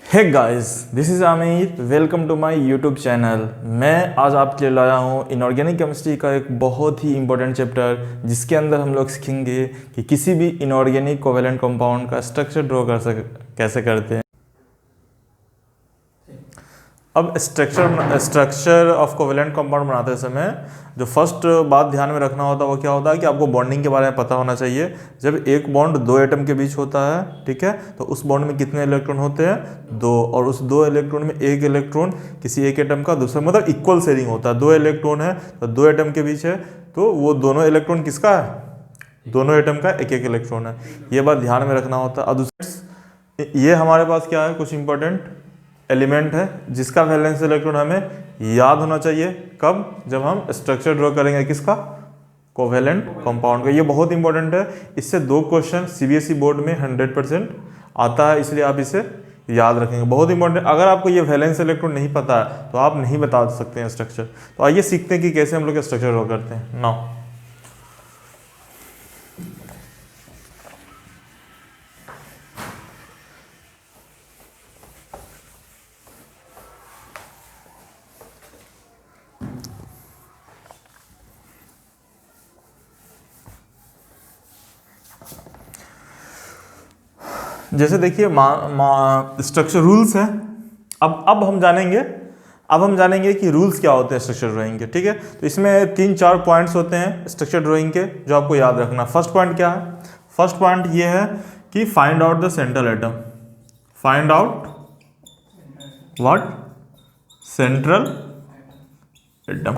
Hey guys, this is Aamir. Welcome to my YouTube channel. मैं आज आपके लिए लाया हूँ इनऑर्गेनिक केमिस्ट्री का एक बहुत ही इंपॉर्टेंट चैप्टर, जिसके अंदर हम लोग सीखेंगे कि किसी भी इनऑर्गेनिक कोवेलेंट कंपाउंड का स्ट्रक्चर ड्रॉ कैसे करते हैं। अब स्ट्रक्चर ऑफ कोवेलेंट कंपाउंड बनाते समय जो फर्स्ट बात ध्यान में रखना होता है वो क्या होता है कि आपको बॉन्डिंग के बारे में पता होना चाहिए। जब एक बॉन्ड दो एटम के बीच होता है, ठीक है, तो उस बॉन्ड में कितने इलेक्ट्रॉन होते हैं? दो। और उस दो इलेक्ट्रॉन में एक इलेक्ट्रॉन किसी एक एटम का दूसरा, मतलब इक्वल शेयरिंग होता है। दो इलेक्ट्रॉन है तो दो एटम के बीच है, तो वो दोनों इलेक्ट्रॉन किसका है? दोनों एटम का एक एक इलेक्ट्रॉन है। ये बात ध्यान में रखना होता है। अब दूसरा, ये हमारे पास क्या है, कुछ इंपॉर्टेंट एलिमेंट है जिसका वैलेंस इलेक्ट्रॉन हमें याद होना चाहिए। कब? जब हम स्ट्रक्चर ड्रॉ करेंगे किसका? कोवेलेंट कंपाउंड का। ये बहुत इंपॉर्टेंट है। इससे दो क्वेश्चन सीबीएसई बोर्ड में 100% आता है, इसलिए आप इसे याद रखेंगे। बहुत इंपॉर्टेंट। अगर आपको ये वैलेंस इलेक्ट्रॉन नहीं पता है तो आप नहीं बता सकते हैं स्ट्रक्चर। तो आइए सीखते हैं कि कैसे हम लोग स्ट्रक्चर ड्रॉ करते हैं नाउ। जैसे देखिए स्ट्रक्चर रूल्स है। अब हम जानेंगे कि रूल्स क्या होते हैं स्ट्रक्चर ड्राइंग के। ठीक है, तो इसमें 3-4 पॉइंट्स होते हैं स्ट्रक्चर ड्राइंग के जो आपको याद रखना। फर्स्ट पॉइंट क्या है? फर्स्ट पॉइंट ये है कि find out the central atom. Find out what? Central atom.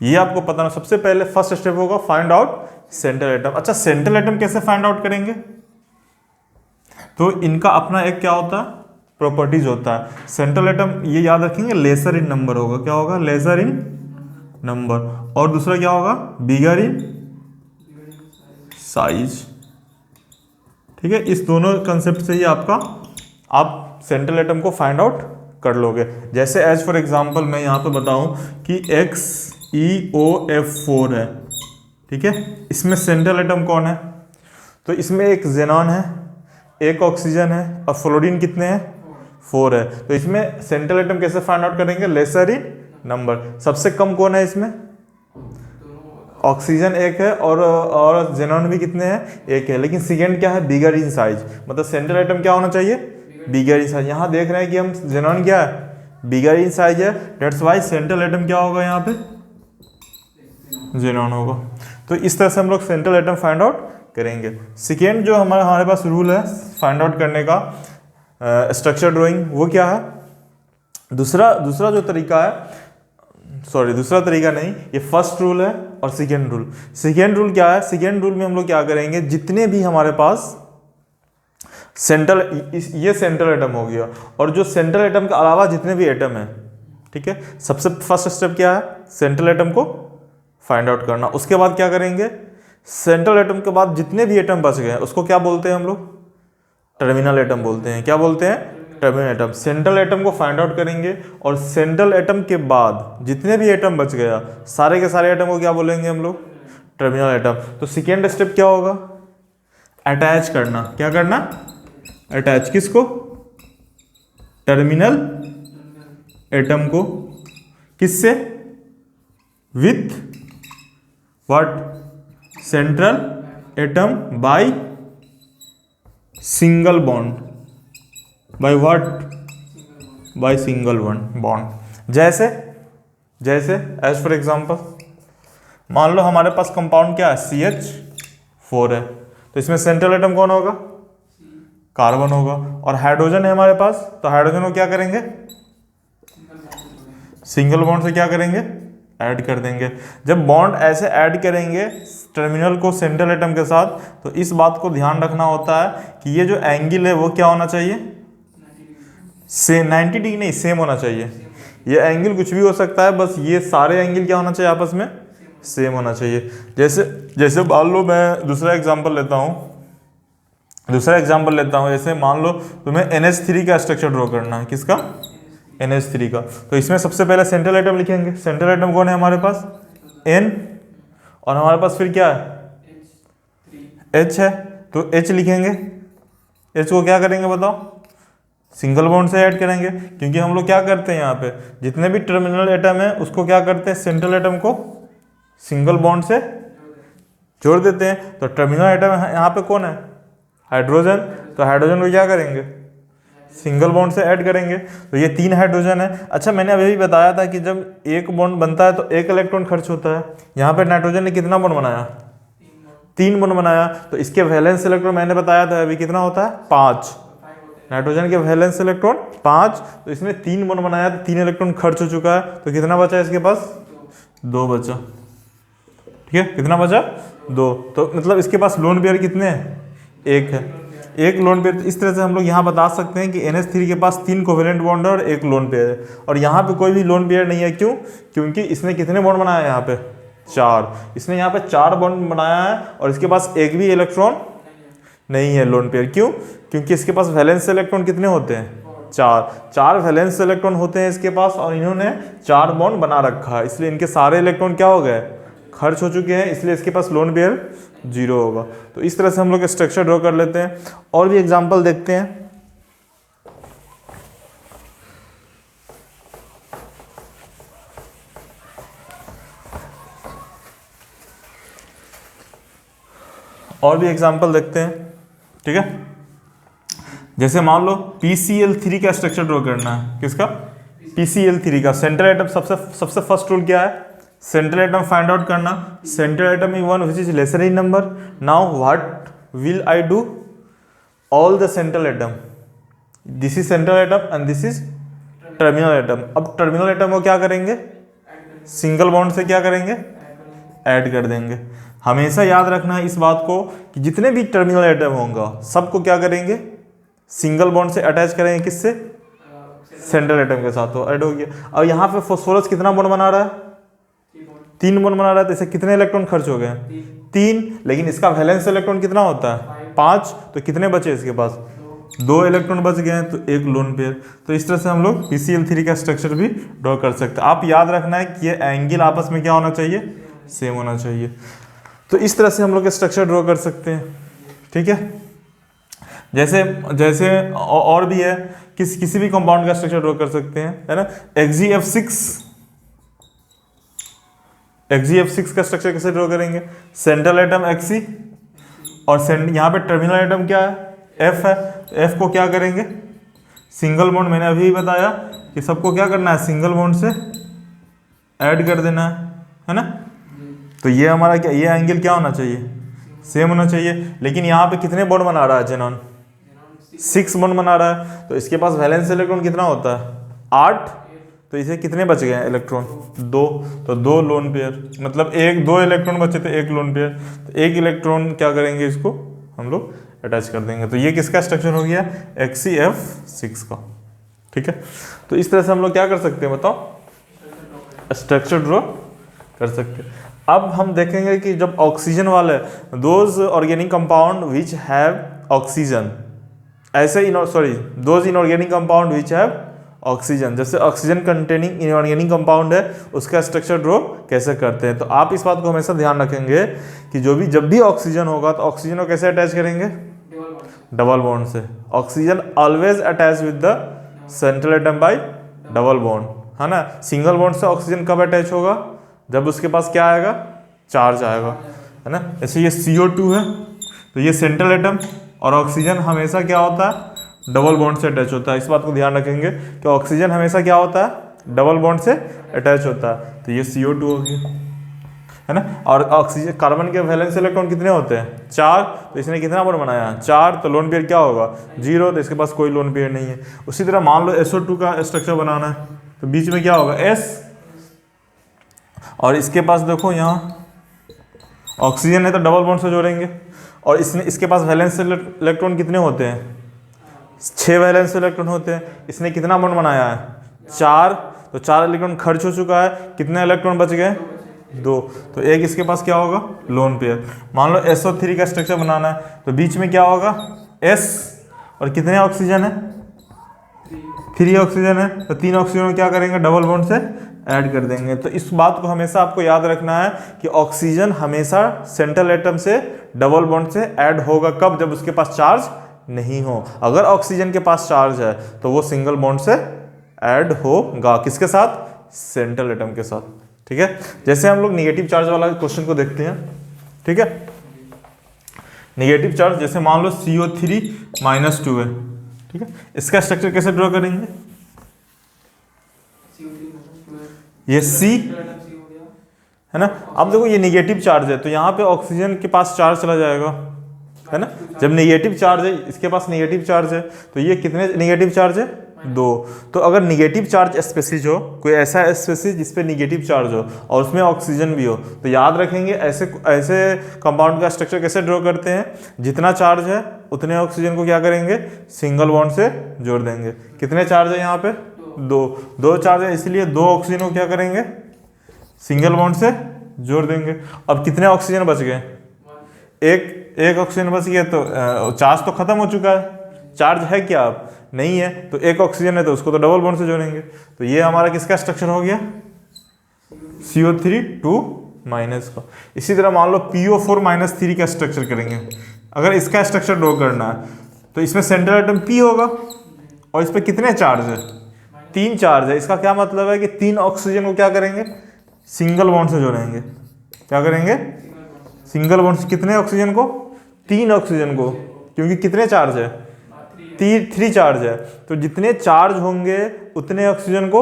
ये आपको पता ना। सबसे पहले फर्स्ट स्टेप होगा फाइंड आउट सेंट्रल एटम। अच्छा, सेंट्रल एटम कैसे फाइंड आउट करेंगे? तो इनका अपना एक क्या होता है, प्रॉपर्टीज होता है। सेंट्रल एटम ये याद रखेंगे, लेसर इन नंबर होगा। क्या होगा? लेसर इन नंबर। और दूसरा क्या होगा? बिगर इन साइज। ठीक है, इस दोनों कंसेप्ट से ही आप सेंट्रल एटम को फाइंड आउट कर लोगे। जैसे एज फॉर एग्जांपल मैं यहाँ पे बताऊं कि XeOF4 है। ठीक है, इसमें सेंट्रल एटम कौन है? तो इसमें एक जेनॉन है, एक ऑक्सीजन है, और फ्लोरीन कितने हैं? 4 है। तो इसमें सेंट्रल एटम कैसे फाइंड आउट करेंगे? लेसर इन नंबर। सबसे कम कौन है इसमें? ऑक्सीजन एक है, और जेनॉन भी कितने हैं? एक है। लेकिन सेकेंड क्या है? बिगर इन साइज। मतलब सेंट्रल एटम क्या होना चाहिए? बिगर इन साइज। यहाँ देख रहे हैं कि हम जेनॉन क्या है? बिगर इन साइज है। डेट्स वाई सेंट्रल एटम क्या होगा? यहाँ पे जेनॉन होगा। तो इस तरह से हम लोग सेंट्रल एटम फाइंड आउट करेंगे। सेकेंड जो हमारे पास रूल है फाइंड आउट करने का स्ट्रक्चर ड्राइंग, वो क्या है? दूसरा जो तरीका है, दूसरा तरीका नहीं, ये फर्स्ट रूल है और सेकेंड रूल। सेकेंड रूल क्या है? सेकेंड रूल में हम लोग क्या करेंगे, जितने भी हमारे पास ये सेंट्रल एटम हो गया, और जो सेंट्रल एटम के अलावा जितने भी एटम है, ठीक है, सबसे फर्स्ट स्टेप क्या है? सेंट्रल एटम को फाइंड आउट करना। उसके बाद क्या करेंगे? सेंट्रल एटम के बाद जितने भी एटम बच गए उसको क्या बोलते हैं हम लोग? टर्मिनल एटम बोलते हैं। क्या बोलते हैं? Terminal atom. सेंट्रल एटम को फाइंड आउट करेंगे, और सेंट्रल एटम के बाद जितने भी एटम बच गया, सारे के सारे एटम को क्या बोलेंगे हम लोग? Terminal atom. तो सेकेंड स्टेप क्या होगा? अटैच करना। क्या करना? अटैच। किसको? टर्मिनल एटम को। किससे? With what? Central atom by single bond. By what? By single bond. जैसे एज फॉर एग्जांपल मान लो हमारे पास कंपाउंड क्या है? CH4 है। तो इसमें सेंट्रल एटम कौन होगा? कार्बन होगा। और हाइड्रोजन है हमारे पास, तो हाइड्रोजन को क्या करेंगे? सिंगल बॉन्ड से क्या करेंगे? ऐड कर देंगे। जब बॉन्ड ऐसे ऐड करेंगे टर्मिनल को सेंट्रल एटम के साथ, तो इस बात को ध्यान रखना होता है कि ये जो एंगल है वो क्या होना चाहिए? 90 डिग्री नहीं, सेम होना चाहिए। ये एंगल कुछ भी हो सकता है, बस ये सारे एंगल क्या होना चाहिए? आपस में सेम होना चाहिए। जैसे मान लो मैं दूसरा एग्जांपल लेता हूँ। जैसे मान लो तुम्हें NH3 का स्ट्रक्चर ड्रॉ करना है। किसका? NH3 का। तो इसमें सबसे पहले सेंट्रल एटम लिखेंगे। सेंट्रल एटम कौन है हमारे पास? N। और हमारे पास फिर क्या है? H है। तो H लिखेंगे। H को क्या करेंगे बताओ? सिंगल बॉन्ड से ऐड करेंगे, क्योंकि हम लोग क्या करते हैं यहाँ पे जितने भी टर्मिनल एटम है उसको क्या करते हैं, सेंट्रल एटम को सिंगल बॉन्ड से जोड़ देते हैं। तो टर्मिनल एटम यहाँ पे कौन है, हाइड्रोजन, तो हाइड्रोजन को क्या करेंगे, सिंगल बॉन्ड से ऐड करेंगे। तो ये 3 हाइड्रोजन है। अच्छा, मैंने अभी भी बताया था कि जब एक बॉन्ड बनता है तो 1 इलेक्ट्रॉन खर्च होता है। यहाँ पे नाइट्रोजन ने कितना बॉन्ड बनाया, 3 बॉन्ड बनाया। तो इसके वैलेंस इलेक्ट्रॉन मैंने बताया था अभी कितना होता है, 5। नाइट्रोजन के वैलेंस इलेक्ट्रॉन 5, तो इसने 3 बॉन्ड बनाया तो 3 इलेक्ट्रॉन खर्च हो चुका है। तो कितना बचा इसके पास, 2 बचा। ठीक है, कितना बचा, 2। तो मतलब इसके पास लोन पेयर कितने हैं, 1 है, 1 लोन पेयर। इस तरह से हम लोग यहाँ बता सकते हैं कि NH3 के पास 3 कोवेलेंट बॉन्ड और 1 लोन पेयर है। और यहाँ पे कोई भी लोन पेयर नहीं है, क्यों, क्योंकि इसने कितने बॉन्ड बनाया है यहाँ पे, 4। इसने यहाँ पे 4 बॉन्ड बनाया है और इसके पास एक भी इलेक्ट्रॉन नहीं है लोन पेयर। क्यों, क्योंकि इसके पास वैलेंस इलेक्ट्रॉन कितने होते हैं, 4 वैलेंस इलेक्ट्रॉन होते हैं इसके पास, और इन्होंने 4 बॉन्ड बना रखा है, इसलिए इनके सारे इलेक्ट्रॉन क्या हो गए, खर्च हो चुके हैं, इसलिए इसके पास लोन पेयर 0 होगा। तो इस तरह से हम लोग स्ट्रक्चर ड्रॉ कर लेते हैं। और भी एग्जांपल देखते हैं। और भी एग्जांपल देखते हैं, ठीक है। जैसे मान लो PCl3 का स्ट्रक्चर ड्रॉ करना है, किसका, PCl3 का। सेंट्रल एटम सबसे फर्स्ट रूल क्या है, सेंट्रल एटम फाइंड आउट करना। Central atom is one which is lesser in number. Now what will I do, all the central atom, this is central atom and this is terminal atom. अब terminal atom को क्या करेंगे, single bond से क्या करेंगे, add कर देंगे। हमेशा याद रखना है इस बात को कि जितने भी टर्मिनल एटम होंगे सबको क्या करेंगे, सिंगल बॉन्ड से अटैच करेंगे, किससे, सेंट्रल एटम के साथ। तो ऐड हो गया। और यहाँ पे फास्फोरस कितना बॉन्ड बना रहा है, 3 बॉन्ड बना रहा है। तो इससे कितने इलेक्ट्रॉन खर्च हो गए, 3। लेकिन इसका वैलेंस इलेक्ट्रॉन कितना होता है, 5। तो कितने बचे इसके पास, 2 इलेक्ट्रॉन बच गए हैं, तो 1 लोन पेयर। तो इस तरह से हम लोग PCl3 का स्ट्रक्चर भी ड्रॉ कर सकते हैं। आप याद रखना है कि ये एंगल आपस में क्या होना चाहिए, सेम होना चाहिए। तो इस तरह से हम लोग स्ट्रक्चर ड्रॉ कर सकते हैं, ठीक है। जैसे जैसे और भी है, किसी भी कंपाउंड का स्ट्रक्चर ड्रॉ कर सकते हैं, है ना। XgF6 का स्ट्रक्चर कैसे ड्रॉ करेंगे, सेंट्रल एटम Xc और यहाँ पे टर्मिनल एटम क्या है, F है। तो F को क्या करेंगे, सिंगल बॉन्ड, मैंने अभी बताया कि सबको क्या करना है, सिंगल बॉन्ड से ऐड कर देना है ना। तो ये हमारा क्या, ये एंगल क्या होना चाहिए, सेम होना चाहिए। लेकिन यहाँ पे कितने बॉन्ड बना रहा है जेनॉन, 6 बॉन्ड बना रहा है। तो इसके पास वैलेंस इलेक्ट्रॉन कितना होता है, 8। तो इसे कितने बच गए इलेक्ट्रॉन, 2। तो 2 लोन पेयर, मतलब 2 इलेक्ट्रॉन बचे थे, 1 लोन पेयर। तो 1 इलेक्ट्रॉन क्या करेंगे, इसको हम लोग अटैच कर देंगे। तो ये किसका स्ट्रक्चर हो गया, XcF6 का, ठीक है। तो इस तरह से हम लोग क्या कर सकते हैं, बताओ, स्ट्रक्चर ड्रॉ कर सकते हैं। अब हम देखेंगे कि जब ऑक्सीजन वाले, those organic compound which have oxygen, ऐसे those inorganic compound which have oxygen, जैसे ऑक्सीजन कंटेनिंग इनऑर्गेनिक कंपाउंड है, उसका स्ट्रक्चर ड्रॉ कैसे करते हैं। तो आप इस बात को हमेशा ध्यान रखेंगे कि जब भी ऑक्सीजन होगा तो ऑक्सीजन को कैसे अटैच करेंगे, डबल बॉन्ड से। Oxygen always attach with the central atom by double bond, है ना। सिंगल बॉन्ड से ऑक्सीजन कब अटैच होगा, जब उसके पास क्या आएगा, चार्ज आएगा, है ना। जैसे ये CO2 है, तो ये सेंट्रल एटम और ऑक्सीजन हमेशा क्या होता है, डबल बॉन्ड से अटैच होता है। इस बात को ध्यान रखेंगे कि ऑक्सीजन हमेशा क्या होता है, डबल बॉन्ड से अटैच होता है। तो ये CO2 हो गया, है ना। और ऑक्सीजन, कार्बन के वैलेंस इलेक्ट्रॉन कितने होते हैं, 4। तो इसने कितना बॉन्ड बनाया, 4। तो लोन पेयर क्या होगा, 0। तो इसके पास कोई लोन पेयर नहीं है। उसी तरह मान लो SO2 का स्ट्रक्चर बनाना है, तो बीच में क्या होगा, S। और इसके पास देखो यहाँ ऑक्सीजन है तो डबल बॉन्ड से जोड़ेंगे। और इसके पास वैलेंस इलेक्ट्रॉन कितने होते हैं, 6 वैलेंस इलेक्ट्रॉन होते हैं। इसने कितना बॉन्ड बनाया है, 4। तो 4 इलेक्ट्रॉन खर्च हो चुका है, कितने इलेक्ट्रॉन बच गए, 2। तो एक इसके पास क्या होगा, लोन पेयर। मान लो SO3 का स्ट्रक्चर बनाना है, तो बीच में क्या होगा, S। और कितने ऑक्सीजन है, 3 ऑक्सीजन है। तो 3 ऑक्सीजन क्या करेंगे, डबल बॉन्ड से ऐड कर देंगे। तो इस बात को हमेशा आपको याद रखना है कि ऑक्सीजन हमेशा सेंट्रल एटम से डबल बॉन्ड से ऐड होगा, कब, जब उसके पास चार्ज नहीं हो। अगर ऑक्सीजन के पास चार्ज है तो वो सिंगल बॉन्ड से ऐड होगा, किसके साथ? सेंट्रल एटम के साथ। ठीक है, जैसे हम लोग निगेटिव चार्ज वाला क्वेश्चन को देखते हैं। ठीक है, निगेटिव चार्ज जैसे मान लो CO3 -2 है। ठीक है, इसका स्ट्रक्चर कैसे ड्रॉ करेंगे? ये C है ना। अब देखो ये निगेटिव चार्ज है तो यहाँ पे ऑक्सीजन के पास चार्ज चला जाएगा, है ना। जब निगेटिव चार्ज है, इसके पास निगेटिव चार्ज है, तो ये कितने निगेटिव चार्ज है? 2। तो अगर निगेटिव चार्ज स्पेसीज हो, कोई ऐसा स्पेसीज जिस पे निगेटिव चार्ज हो और उसमें ऑक्सीजन भी हो, तो याद रखेंगे ऐसे ऐसे कंपाउंड का स्ट्रक्चर कैसे ड्रॉ करते हैं? जितना चार्ज है उतने ऑक्सीजन को क्या करेंगे? सिंगल बॉन्ड से जोड़ देंगे। कितने चार्ज है यहाँ पे? 2 चार्ज है, इसलिए 2 ऑक्सीजन को क्या करेंगे? सिंगल बॉन्ड से जोड़ देंगे। अब कितने ऑक्सीजन बच गए? एक ऑक्सीजन बच गया, तो चार्ज तो खत्म हो चुका है। चार्ज है क्या? अब नहीं है, तो एक ऑक्सीजन है तो उसको तो डबल बॉन्ड से जोड़ेंगे। तो ये हमारा किसका स्ट्रक्चर हो गया? CO3 2 माइनस का। इसी तरह मान लो PO4 -3 का स्ट्रक्चर करेंगे। अगर इसका स्ट्रक्चर ड्रॉ करना है तो इसमें सेंट्रल एटम P होगा और इस पर कितने चार्ज है? 3 चार्ज है। इसका क्या मतलब है कि 3 ऑक्सीजन को क्या करेंगे? सिंगल बॉन्ड से जोड़ेंगे। क्या करेंगे? सिंगल बॉन्ड से। कितने ऑक्सीजन को? 3 ऑक्सीजन को, क्योंकि कितने चार्ज है? 3 चार्ज है, तो जितने चार्ज होंगे उतने ऑक्सीजन को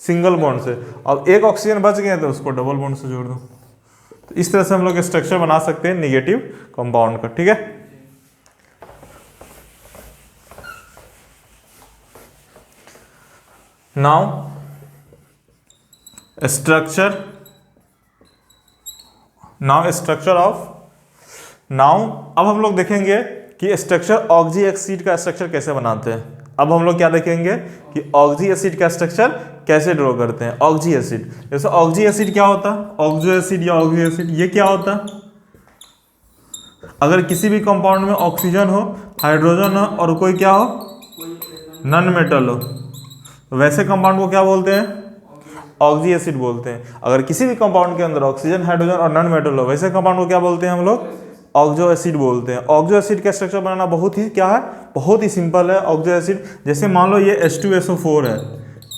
सिंगल बॉन्ड से। अब एक ऑक्सीजन बच गए तो उसको डबल बॉन्ड से जोड़ दो। तो इस तरह से हम लोग स्ट्रक्चर बना सकते हैं निगेटिव कंपाउंड का। ठीक है, नाउ स्ट्रक्चर ऑफ अब हम लोग देखेंगे कि स्ट्रक्चर ऑक्सी एसिड का स्ट्रक्चर कैसे बनाते हैं। अब हम लोग क्या देखेंगे कि ऑक्सी एसिड का स्ट्रक्चर कैसे ड्रॉ करते हैं। ऑक्सी एसिड, जैसे ऑक्सी एसिड क्या होता है? ऑक्सो एसिड या ऑक्सी एसिड, ये क्या होता है? अगर किसी भी कंपाउंड में ऑक्सीजन हो, हाइड्रोजन हो और कोई क्या हो? नॉन मेटल हो, तो वैसे कंपाउंड को क्या बोलते हैं? ऑक्सी एसिड बोलते हैं। अगर किसी भी कंपाउंड के अंदर ऑक्सीजन, हाइड्रोजन और नॉन मेटल हो, वैसे कंपाउंड को क्या बोलते हैं हम लोग? ऑक्सो एसिड बोलते हैं। ऑक्सो एसिड का स्ट्रक्चर बनाना बहुत ही क्या है? बहुत ही सिंपल है। ऑक्सो एसिड जैसे मान लो ये H2SO4 है।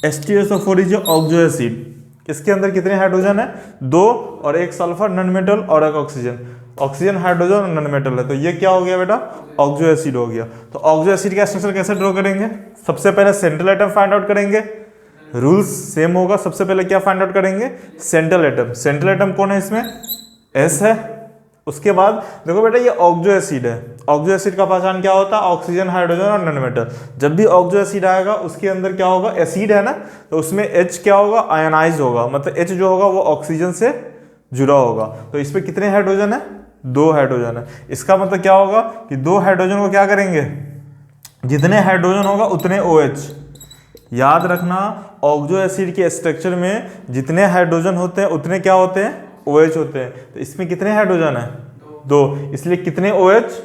H2SO4 is oxo acid. इसके अंदर कितने हाइड्रोजन है? 2 और एक सल्फर नॉन मेटल और एक ऑक्सीजन। ऑक्सीजन, हाइड्रोजन और नॉन मेटल है, तो ये क्या हो गया बेटा? ऑक्सो एसिड हो गया। तो ऑक्सो एसिड का स्ट्रक्चर कैसे ड्रॉ करेंगे? सबसे पहले सेंट्रल एटम फाइंड आउट करेंगे। रूल्स सेम होगा। सबसे पहले क्या फाइंड आउट करेंगे? Central atom. सेंट्रल एटम कौन है इसमें? S है। उसके बाद देखो बेटा ये ऑक्सो एसिड है। ऑक्सो एसिड का पहचान क्या होता है? ऑक्सीजन, हाइड्रोजन और नॉन मेटल। जब भी ऑक्सो एसिड आएगा उसके अंदर क्या होगा? एसिड है ना, तो उसमें H क्या होगा? आयनाइज होगा। मतलब H जो होगा वो ऑक्सीजन से जुड़ा होगा। तो इस पर कितने हाइड्रोजन है? 2 हाइड्रोजन है। इसका मतलब क्या होगा कि 2 हाइड्रोजन को क्या करेंगे? जितने हाइड्रोजन होगा उतने OH। याद रखना, ऑक्सो एसिड के स्ट्रक्चर में जितने हाइड्रोजन होते हैं उतने क्या होते हैं? OH होते हैं। तो इसमें कितने हाइड्रोजन है? 2, इसलिए कितने OH?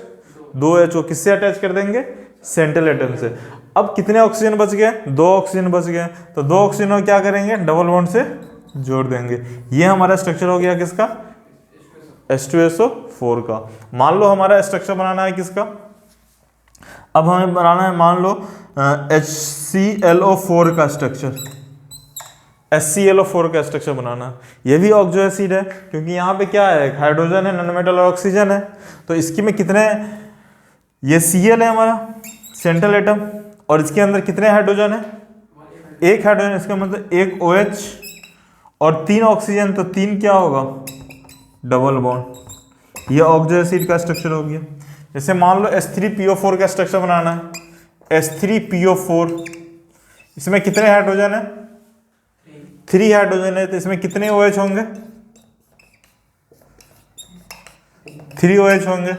2 OH को किससे अटैच कर देंगे? सेंट्रल एटम से। अब कितने ऑक्सीजन बच गए? 2 ऑक्सीजन बच गए, तो 2 ऑक्सीजन को क्या करेंगे? डबल बॉन्ड से जोड़ देंगे। ये हमारा स्ट्रक्चर हो गया किसका? H2SO4 का। मान लो हमारा स्ट्रक्चर बनाना है किसका? अब हमें बनाना है मान लो HClO4 का स्ट्रक्चर। HClO4 का स्ट्रक्चर बनाना। ये भी ऑक्सो एसिड है, क्योंकि यहाँ पे क्या है? हाइड्रोजन है, नॉन मेटल और ऑक्सीजन है। तो इसकी में कितने? ये Cl है हमारा सेंट्रल एटम, और इसके अंदर कितने हाइड्रोजन है? 1 हाइड्रोजन। इसका मतलब 1 OH और 3 ऑक्सीजन, तो 3 क्या होगा? Double bond. ये ऑक्सो एसिड का स्ट्रक्चर हो गया। जैसे मान लो H3PO4 का स्ट्रक्चर बनाना है। H3PO4, इसमें कितने हाइड्रोजन है? 3 हाइड्रोजन है, तो इसमें कितने OH होंगे? 3 OH होंगे।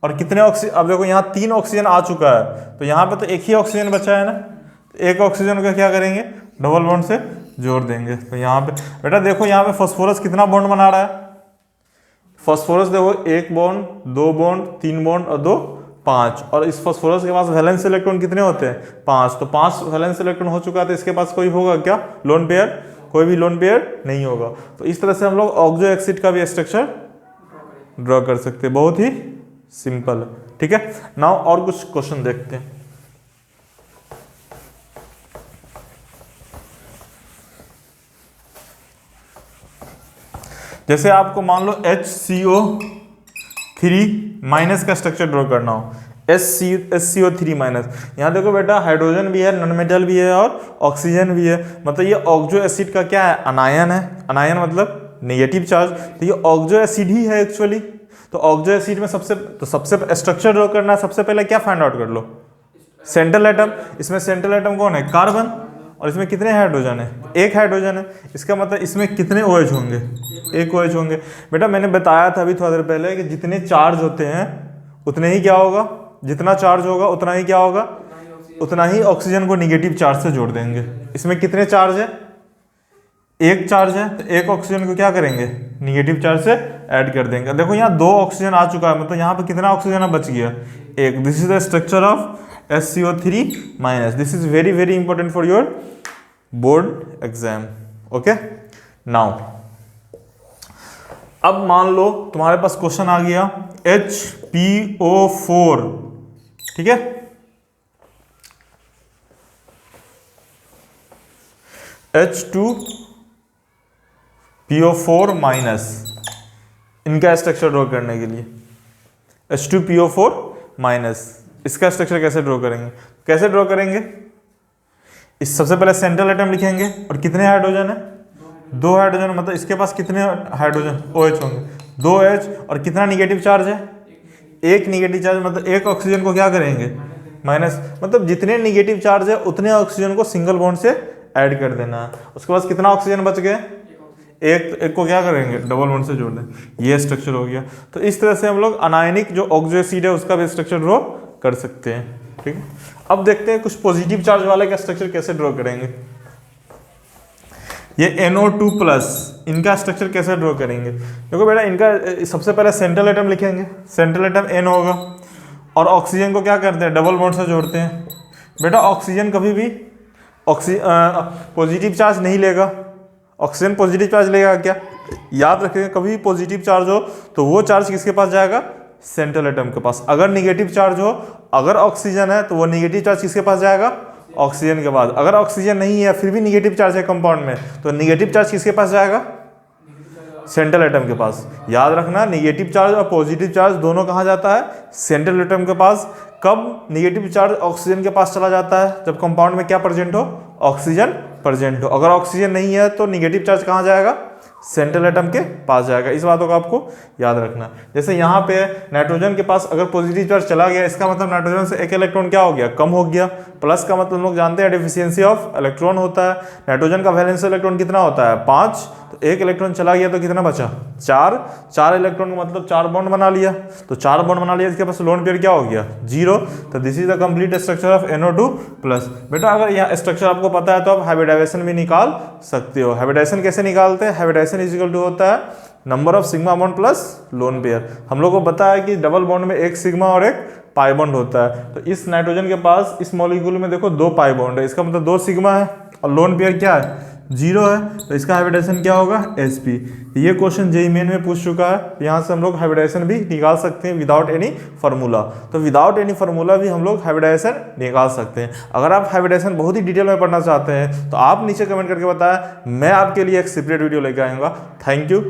और कितने ऑक्सीजन? अब देखो यहाँ 3 ऑक्सीजन आ चुका है, तो यहाँ पे तो 1 ही ऑक्सीजन बचा है ना, तो 1 ऑक्सीजन का क्या करेंगे? डबल बॉन्ड से जोड़ देंगे। तो यहाँ पे बेटा देखो, यहाँ पे फास्फोरस कितना बॉन्ड बना रहा है? फास्फोरस देखो 1 बॉन्ड, 2 बॉन्ड, 3 बॉन्ड और 2 5। और इस फास्फोरस के पास वैलेंस इलेक्ट्रॉन कितने होते हैं? 5। तो 5 वैलेंस इलेक्ट्रॉन हो चुका है, तो इसके पास कोई होगा क्या? Lone pair? कोई भी लोन पेयर नहीं होगा। तो इस तरह से हम लोग ऑक्सो एसिड का भी स्ट्रक्चर ड्रॉ कर सकते हैं। बहुत ही सिंपल है। ठीक है। नाउ और कुछ क्वेश्चन देखते हैं। जैसे आपको मान लो HCO3 माइनस का स्ट्रक्चर ड्रॉ करना हो, SCO3 माइनस। यहाँ देखो बेटा हाइड्रोजन भी है, नॉन मेटल भी है और ऑक्सीजन भी है, मतलब ये ऑक्सो एसिड का क्या है, अनायन है। अनायन मतलब नेगेटिव चार्ज, तो ये ऑक्सो एसिड ही है एक्चुअली। तो ऑक्सो एसिड में सबसे स्ट्रक्चर ड्रॉ करना है, सबसे पहले क्या फाइंड आउट कर लो, सेंट्रल एटम। इसमें सेंट्रल एटम कौन है, कार्बन, और इसमें कितने हाइड्रोजन है, एक हाइड्रोजन है। इसका मतलब इसमें कितने OH होंगे, एक OH होंगे। बेटा मैंने बताया था अभी थोड़ा देर पहले कि जितने चार्ज होते हैं उतने ही क्या होगा, जितना चार्ज होगा उतना ही क्या होगा, उतना ही ऑक्सीजन को निगेटिव चार्ज से जोड़ देंगे। इसमें कितने चार्ज है, एक चार्ज है, तो एक ऑक्सीजन को क्या करेंगे, निगेटिव चार्ज से ऐड कर देंगे। देखो यहाँ 2 ऑक्सीजन आ चुका है, मतलब यहाँ पे कितना ऑक्सीजन बच गया, एक। This is the structure of SCO3 minus. This is very very important for your board exam. Okay, now अब मान लो तुम्हारे पास क्वेश्चन आ गया HPO4, ठीक है। H2PO4 माइनस, इनका स्ट्रक्चर ड्रॉ करने के लिए H2PO4 माइनस, इसका स्ट्रक्चर कैसे ड्रॉ करेंगे, कैसे ड्रॉ करेंगे, इस सबसे पहले सेंट्रल एटम लिखेंगे और कितने हाइड्रोजन है, 2 हाइड्रोजन, मतलब इसके पास कितने हाइड्रोजन OH होंगे, 2H, और कितना निगेटिव चार्ज है, एक निगेटिव चार्ज, मतलब एक ऑक्सीजन को क्या करेंगे, माइनस, मतलब जितने निगेटिव चार्ज है उतने ऑक्सीजन को सिंगल बॉन्ड से ऐड कर देना है। उसके बाद कितना ऑक्सीजन बच गए, एक को क्या करेंगे, डबल बॉन्ड से जोड़ दें। ये स्ट्रक्चर हो गया। तो इस तरह से हम लोग अनायनिक जो ऑक्सो एसिड है उसका भी स्ट्रक्चर ड्रॉ कर सकते हैं, ठीक है। अब देखते हैं कुछ पॉजिटिव चार्ज वाले का स्ट्रक्चर कैसे ड्रॉ करेंगे। ये NO2 प्लस, इनका स्ट्रक्चर कैसे ड्रॉ करेंगे। देखो बेटा इनका सबसे पहले सेंट्रल एटम लिखेंगे, सेंट्रल एटम N होगा, और ऑक्सीजन को क्या करते हैं, डबल बॉन्ड से जोड़ते हैं। बेटा ऑक्सीजन कभी भी पॉजिटिव चार्ज नहीं लेगा, ऑक्सीजन पॉजिटिव चार्ज लेगा क्या, याद रखेंगे। कभी भी पॉजिटिव चार्ज हो तो वो चार्ज किसके पास जाएगा, सेंट्रल एटम के पास। अगर निगेटिव चार्ज हो, अगर ऑक्सीजन है तो वो निगेटिव चार्ज किसके पास जाएगा, ऑक्सीजन के पास। अगर ऑक्सीजन नहीं है फिर भी निगेटिव चार्ज है कंपाउंड में, तो निगेटिव चार्ज किसके पास जाएगा, सेंट्रल एटम के पास। याद रखना निगेटिव चार्ज और पॉजिटिव चार्ज दोनों कहाँ जाता है, सेंट्रल एटम के पास। कब निगेटिव चार्ज ऑक्सीजन के पास चला जाता है, जब कंपाउंड में क्या प्रेजेंट हो, ऑक्सीजन प्रेजेंट हो। अगर ऑक्सीजन नहीं है तो निगेटिव चार्ज कहाँ जाएगा, सेंट्रल एटम के पास जाएगा। इस बातों को आपको याद रखना। जैसे यहाँ पे नाइट्रोजन के पास अगर पॉजिटिव चार्ज चला गया, इसका मतलब नाइट्रोजन से एक इलेक्ट्रॉन क्या हो गया, कम हो गया। प्लस का मतलब हम लोग जानते हैं डिफिशियंसी ऑफ इलेक्ट्रॉन होता है। नाइट्रोजन का वैलेंस इलेक्ट्रॉन कितना होता है, 5, तो एक इलेक्ट्रॉन चला गया तो कितना बचा, 4 इलेक्ट्रॉन का मतलब 4 बॉन्ड बना लिया। तो 4 बॉन्ड बना लिया, इसके पास लोन पेयर क्या हो गया, 0। तो this is the complete structure of NO2 plus. बेटा अगर यह स्ट्रक्चर आपको पता है तो आप हाइब्रिडाइजेशन भी निकाल सकते हो। हाइब्रिडाइजेशन कैसे निकालते हैं, हाइब्रिडाइजेशन इज इक्वल टू होता है number of sigma bond plus lone pair. हम लोग को पता है कि डबल बॉन्ड में एक सिग्मा और एक पाई बॉन्ड होता है। तो इस नाइट्रोजन के पास इस मॉलिक्यूल में देखो 2 पाई बॉन्ड है, इसका मतलब 2 सिग्मा है, और लोन पेयर क्या है, 0 है। तो इसका हाइब्रिडाइजेशन क्या होगा, Sp। ये क्वेश्चन जेईई मेन में पूछ चुका है। यहाँ से हम लोग हाइब्रिडाइजेशन भी निकाल सकते हैं विदाउट एनी फार्मूला। तो विदाउट एनी फार्मूला भी हम लोग हाइब्रिडाइजेशन निकाल सकते हैं। अगर आप हाइब्रिडाइजेशन बहुत ही डिटेल में पढ़ना चाहते हैं तो आप नीचे कमेंट करके बताएं, मैं आपके लिए एक सेपरेट वीडियो लेकर आऊँगा। Thank you.